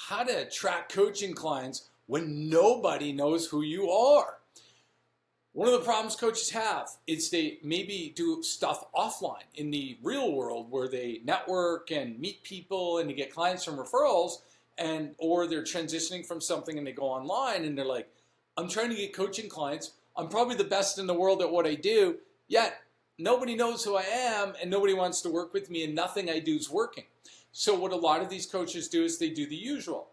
how to attract coaching clients when nobody knows who you are. One of the problems coaches have is they maybe do stuff offline in the real world where they network and meet people and they get clients from referrals, or they're transitioning from something and they go online and they're like, I'm trying to get coaching clients. I'm probably the best in the world at what I do, yet nobody knows who I am and nobody wants to work with me and nothing I do is working. So what a lot of these coaches do is they do the usual.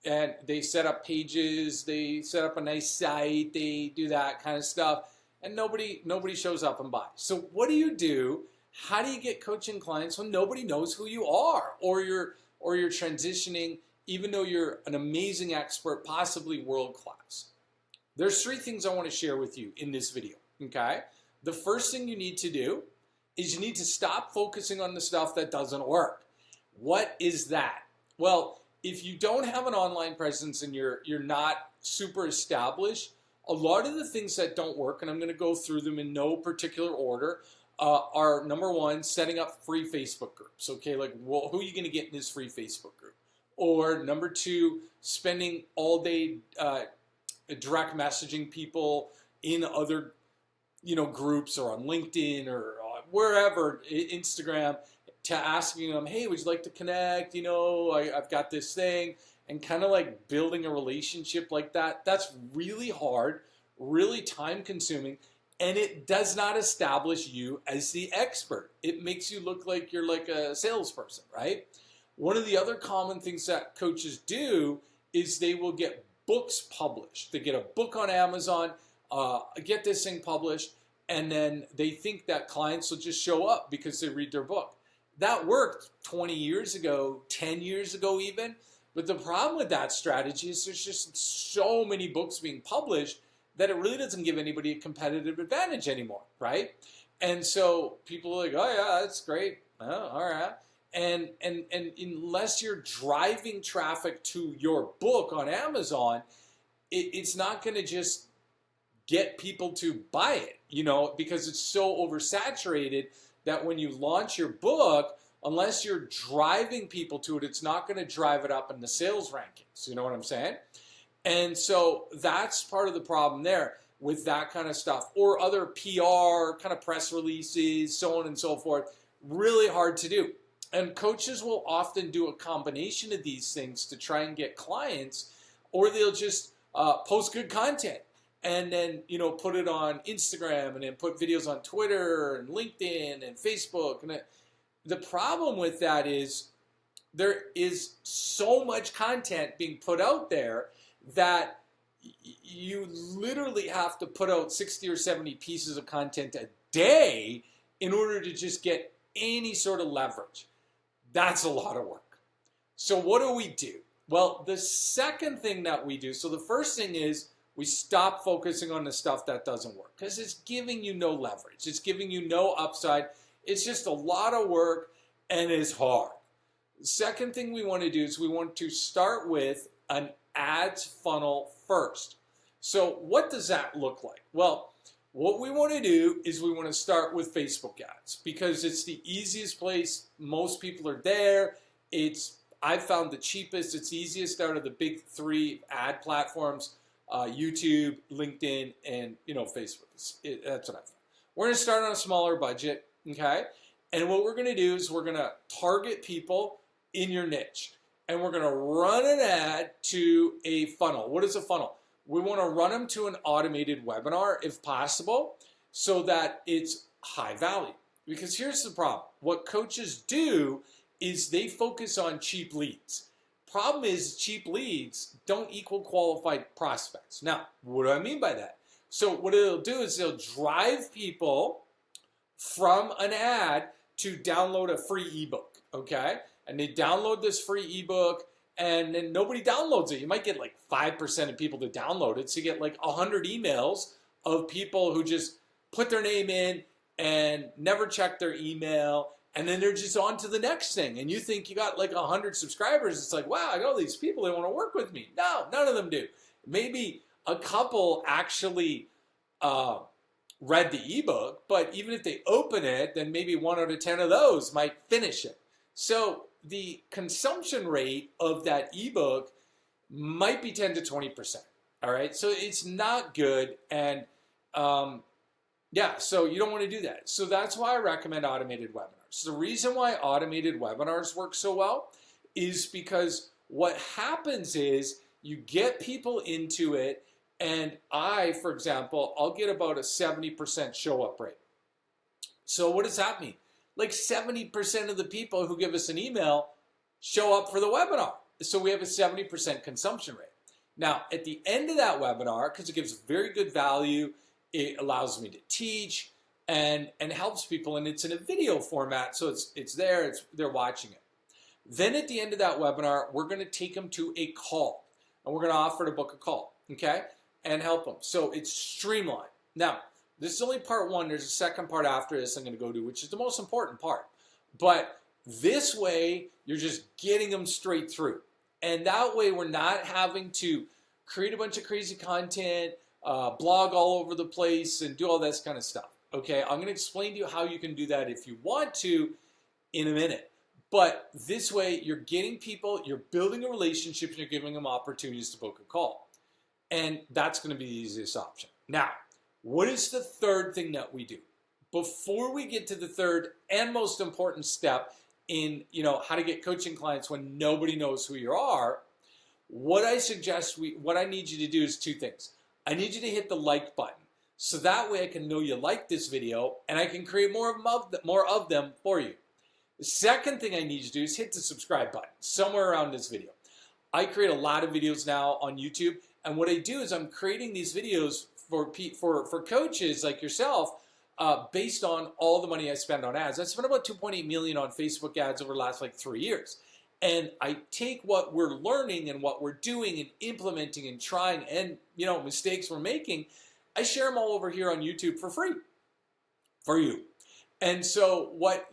And they set up pages, they set up a nice site, they do that kind of stuff, and nobody shows up and buys. So what do you do? How do you get coaching clients when nobody knows who you are, or you're transitioning, even though you're an amazing expert, possibly world class? There's 3 things I want to share with you in this video. Okay, the first thing you need to do is you need to stop focusing on the stuff that doesn't work. What is that? Well, if you don't have an online presence and you're not super established, a lot of the things that don't work, and I'm going to go through them in no particular order, are number 1, setting up free Facebook groups. Okay, like, well, who are you going to get in this free Facebook group? Or number 2, spending all day direct messaging people in other groups or on LinkedIn or wherever, Instagram, to asking them, hey, would you like to connect? I've got this thing, and kind of like building a relationship like that. That's really hard, really time consuming, and it does not establish you as the expert. It makes you look like you're like a salesperson, right? One of the other common things that coaches do is they will get books published. They get a book on Amazon, get this thing published, and then they think that clients will just show up because they read their book. That worked 20 years ago, 10 years ago even, but the problem with that strategy is there's just so many books being published that it really doesn't give anybody a competitive advantage anymore, right? And so people are like, oh yeah, that's great, oh, all right. And unless you're driving traffic to your book on Amazon, it's not going to just get people to buy it, because it's so oversaturated that when you launch your book, unless you're driving people to it, it's not going to drive it up in the sales rankings. You know what I'm saying? And so that's part of the problem there with that kind of stuff, or other PR, kind of press releases, so on and so forth. Really hard to do. And coaches will often do a combination of these things to try and get clients, or they'll just post good content and then put it on Instagram, and then put videos on Twitter and LinkedIn and Facebook. And the problem with that is there is so much content being put out there that you literally have to put out 60 or 70 pieces of content a day in order to just get any sort of leverage. That's a lot of work. So what do? Well, the second thing that we do, so the first thing is we stop focusing on the stuff that doesn't work, because it's giving you no leverage. It's giving you no upside. It's just a lot of work and it's hard. The second thing we want to do is we want to start with an ads funnel first. So what does that look like? Well, what we want to do is we want to start with Facebook ads, because it's the easiest place. Most people are there. I've found the cheapest. It's easiest out of the big 3 ad platforms. YouTube, LinkedIn, and Facebook. That's what I found. We're going to start on a smaller budget, okay? And what we're going to do is we're going to target people in your niche, and we're going to run an ad to a funnel. What is a funnel? We want to run them to an automated webinar, if possible, so that it's high value. Because here's the problem. What coaches do is they focus on cheap leads. Problem is, cheap leads don't equal qualified prospects. Now, what do I mean by that? So what it'll do is they'll drive people from an ad to download a free ebook, okay? And they download this free ebook, and then nobody downloads it. You might get like 5% of people to download it. So you get like 100 emails of people who just put their name in and never check their email, and then they're just on to the next thing. And you think you got like 100 subscribers. It's like, wow, I got all these people, they want to work with me. No, none of them do. Maybe a couple actually read the ebook, but even if they open it, then maybe 1 out of 10 of those might finish it. So the consumption rate of that ebook might be 10 to 20%. All right, so it's not good, and yeah, so you don't want to do that. So that's why I recommend automated webinars. The reason why automated webinars work so well is because what happens is you get people into it, and for example, I'll get about a 70% show up rate. So what does that mean? Like 70% of the people who give us an email show up for the webinar. So we have a 70% consumption rate. Now, at the end of that webinar, because it gives very good value, it allows me to teach and helps people, and it's in a video format, so it's there, they're watching it. Then at the end of that webinar, we're going to take them to a call, and we're going to offer to book a call, okay, and help them. So it's streamlined. Now, this is only part one. There's a second part after this I'm going to go to, which is the most important part. But this way, you're just getting them straight through. And that way, we're not having to create a bunch of crazy content, blog all over the place, and do all this kind of stuff. Okay, I'm going to explain to you how you can do that if you want to in a minute. But this way, you're getting people, you're building a relationship, and you're giving them opportunities to book a call. And that's going to be the easiest option. Now, what is the third thing that we do? Before we get to the third and most important step in, how to get coaching clients when nobody knows who you are, what I need you to do is two things. I need you to hit the like button. So that way I can know you like this video and I can create more of them for you. The second thing I need you to do is hit the subscribe button somewhere around this video. I create a lot of videos now on YouTube, and what I do is I'm creating these videos for coaches like yourself based on all the money I spend on ads. I spent about $2.8 million on Facebook ads over the last 3 years. And I take what we're learning and what we're doing and implementing and trying and mistakes we're making, I share them all over here on YouTube for free for you. And so what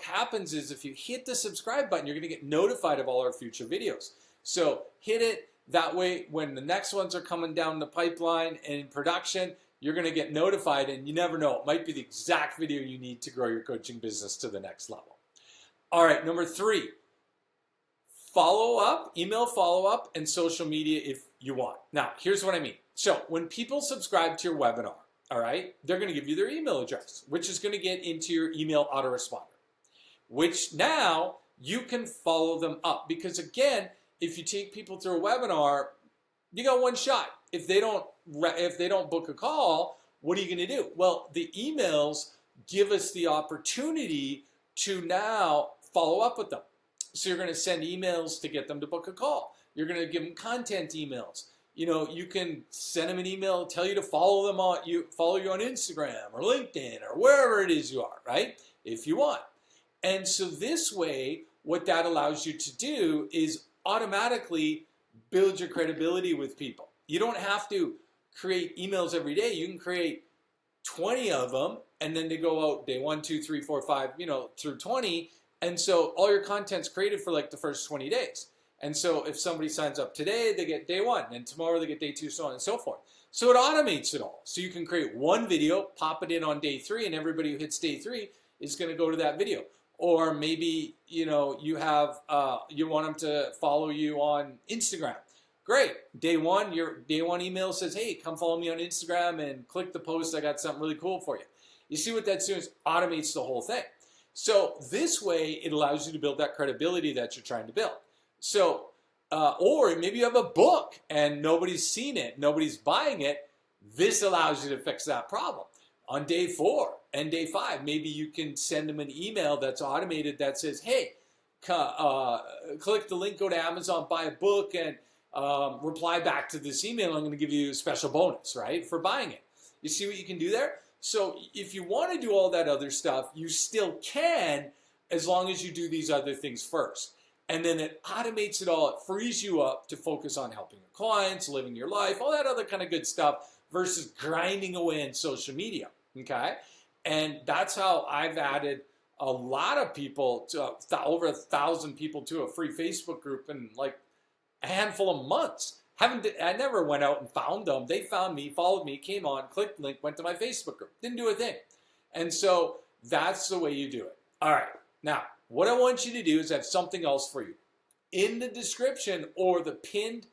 happens is if you hit the subscribe button, you're going to get notified of all our future videos. So hit it. That way, when the next ones are coming down the pipeline and in production, you're going to get notified, and you never know. It might be the exact video you need to grow your coaching business to the next level. All right, number 3, email follow-up, and social media if you want. Now, here's what I mean. So when people subscribe to your webinar, all right, they're going to give you their email address, which is going to get into your email autoresponder, which now you can follow them up. Because again, if you take people through a webinar, you got one shot. If they don't book a call, what are you going to do? Well, the emails give us the opportunity to now follow up with them. So you're going to send emails to get them to book a call. You're going to give them content emails. You can send them an email, tell you to follow you on Instagram or LinkedIn or wherever it is you are, right? If you want. And so this way, what that allows you to do is automatically build your credibility with people. You don't have to create emails every day. You can create 20 of them, and then they go out day 1, 2, 3, 4, 5, through 20. And so all your content's created for the first 20 days. And so if somebody signs up today, they get day 1, and tomorrow they get day 2, so on and so forth. So it automates it all. So you can create one video, pop it in on day 3, and everybody who hits day 3 is going to go to that video. Or maybe, you want them to follow you on Instagram. Great. Day 1, your day 1 email says, hey, come follow me on Instagram and click the post. I got something really cool for you. You see what that's doing is automates the whole thing. So this way, it allows you to build that credibility that you're trying to build. So, or maybe you have a book and nobody's seen it, nobody's buying it. This allows you to fix that problem. On day 4 and day 5, maybe you can send them an email that's automated that says, hey, click the link, go to Amazon, buy a book, and reply back to this email. I'm going to give you a special bonus, right, for buying it. You see what you can do there? So if you want to do all that other stuff, you still can, as long as you do these other things first. And then it automates it all. It frees you up to focus on helping your clients, living your life, all that other kind of good stuff versus grinding away in social media, okay? And that's how I've added a lot of people, to over 1,000 people to a free Facebook group in a handful of months. I never went out and found them. They found me, followed me, came on, clicked link, went to my Facebook group. Didn't do a thing. And so that's the way you do it. All right. Now, what I want you to do is have something else for you. In the description or the pinned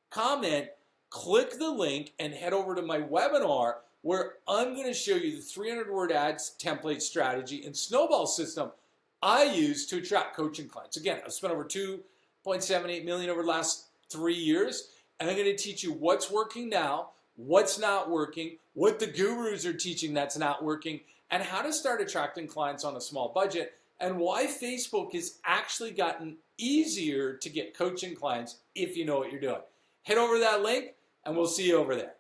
comment, click the link and head over to my webinar where I'm going to show you the 300-word ads template strategy and snowball system I use to attract coaching clients. Again, I've spent over $2.78 million over the last 3 years, and I'm going to teach you what's working now, what's not working, what the gurus are teaching that's not working, and how to start attracting clients on a small budget, and why Facebook has actually gotten easier to get coaching clients if you know what you're doing. Head over to that link, and we'll see you over there.